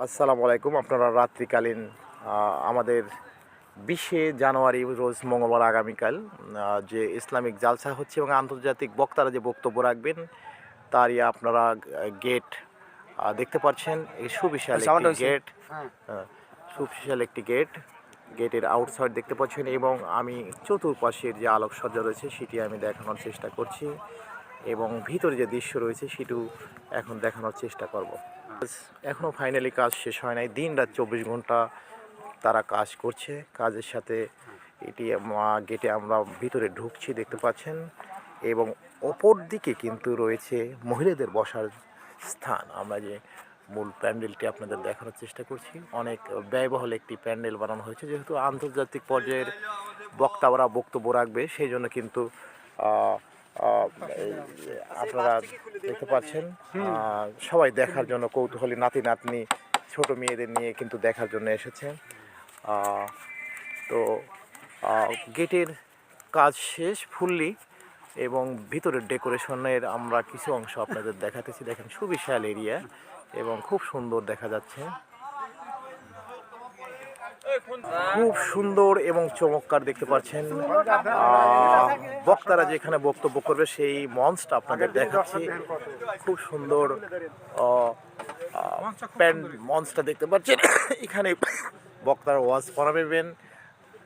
আসসালামু আলাইকুম। আপনারা রাত্রিকালীন আমাদের 20শে জানুয়ারি রোজ মঙ্গলবার আগামীকাল যে ইসলামিক জালসা হচ্ছে এবং আন্তর্জাতিক বক্তারা যে বক্তব্য রাখবেন তারই আপনারা গেট দেখতে পাচ্ছেন। এই সুবিশাল একটি গেট, সুবিশাল একটি গেট, গেটের আউটসাইড দেখতে পাচ্ছেন এবং আমি চতুর্পাশের যে আলোকসজ্জা রয়েছে সেটি আমি দেখানোর চেষ্টা করছি এবং ভিতরে যে দৃশ্য রয়েছে সেটিও এখন দেখানোর চেষ্টা করব। এখনও ফাইনালি কাজ শেষ হয় নাই। দিন রাত 24 ঘন্টা তারা কাজ করছে। কাজের সাথে এটি গেটে আমরা ভিতরে ঢুকছি দেখতে পাচ্ছেন এবং অপর দিকে কিন্তু রয়েছে মহিলাদের বসার স্থান। আমরা যে মূল প্যান্ডেলটি আপনাদের দেখানোর চেষ্টা করছি, অনেক ব্যয়বহুল একটি প্যান্ডেল বানানো হয়েছে যেহেতু আন্তর্জাতিক পর্যায়ের বক্তারা বক্তব্য রাখবে সেই জন্য কিন্তু আপনারা দেখতে পাচ্ছেন সবাই দেখার জন্য কৌতূহলী নাতি নাতনি ছোট মেয়েদের নিয়ে কিন্তু দেখার জন্য এসেছে। তো গেটের কাজ শেষ ফুললি এবং ভিতরের ডেকোরেশনের আমরা কিছু অংশ আপনাদের দেখাতেছি। দেখেন সুবিশাল এরিয়া এবং খুব সুন্দর দেখা যাচ্ছে, খুব সুন্দর এবং চমৎকার দেখতে পাচ্ছেন। বক্তারা যেখানে বক্তব্য করবে সেই মঞ্চটা আপনাদের দেখাচ্ছি। খুব সুন্দর মঞ্চটা দেখতে পাচ্ছেন। এখানে বক্তারা ওয়াজ পড়াবেন,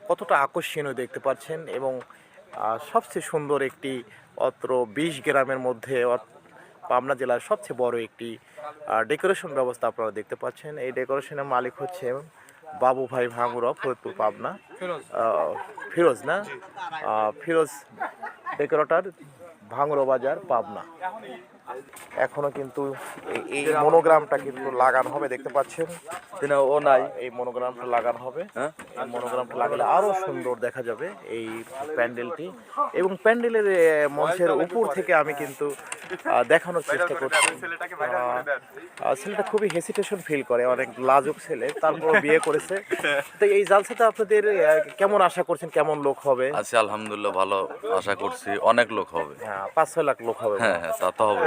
কতটা আকর্ষণীয় দেখতে পাচ্ছেন এবং সবচেয়ে সুন্দর একটি অত্র 20 গ্রামের মধ্যে পাবনা জেলার সবচেয়ে বড় একটি ডেকোরেশন ব্যবস্থা আপনারা দেখতে পাচ্ছেন। এই ডেকোরেশনের মালিক হচ্ছে বাবু ভাই ভাঙ্গুরা, ফরিদপুর পাবনা। ফিরোজ না, ফিরোজ ডেকোরেটর, ভাঙ্গুরা বাজার, পাবনা। এখনো কিন্তু এই মনোগ্রামটা কিন্তু লাগানো হবে দেখতে পাচ্ছেন। ও নাই, এই মনোগ্রামটা লাগানো হবে। এই মনোগ্রামটা লাগালে আরো সুন্দর দেখা যাবে এই প্যান্ডেলটি এবং প্যান্ডেলের মঞ্চের উপর থেকে আমি কিন্তু দেখানোর চেষ্টা করছি। ছেলেটা খুবই হেসিটেশন ফিল করে, অনেক লাজুক ছেলে, তারপর বিয়ে করেছে। তো এই জালসাতে আপনাদের কেমন আশা করছেন, কেমন লোক হবে? আচ্ছা, আলহামদুলিল্লাহ ভালো আশা করছি, অনেক লোক হবে। হ্যাঁ, 5-6 লাখ লোক হবে। হ্যাঁ হ্যাঁ, তা তো হবে।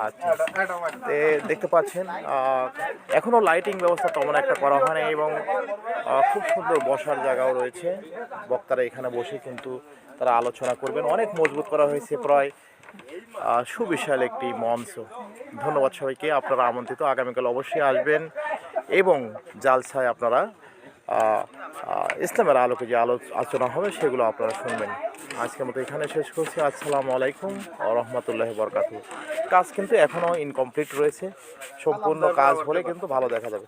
আচ্ছা, দেখতে পাচ্ছেন এখনো লাইটিং ব্যবস্থা তেমন একটা করা হয় না এবং খুব সুন্দর বসার জায়গাও রয়েছে। বক্তারা এখানে বসে কিন্তু তারা আলোচনা করবেন। অনেক মজবুত করা হয়েছে, প্রায় সুবিশাল একটি মঞ্চ। ধন্যবাদ সবাইকে। আপনারা আমন্ত্রিত, আগামীকাল অবশ্যই আসবেন এবং জালসায় আপনারা ইসলামের আলোকে যে আলোচনা হবে সেগুলো আপনারা শুনবেন। আজকের মতো এখানে শেষ করছি। আসসালামু আলাইকুম ওয়া রাহমাতুল্লাহি ওয়া বারাকাতুহু। কাজ কিন্তু এখনও ইনকমপ্লিট রয়েছে, সম্পূর্ণ কাজ হলে কিন্তু ভালো দেখা যাবে।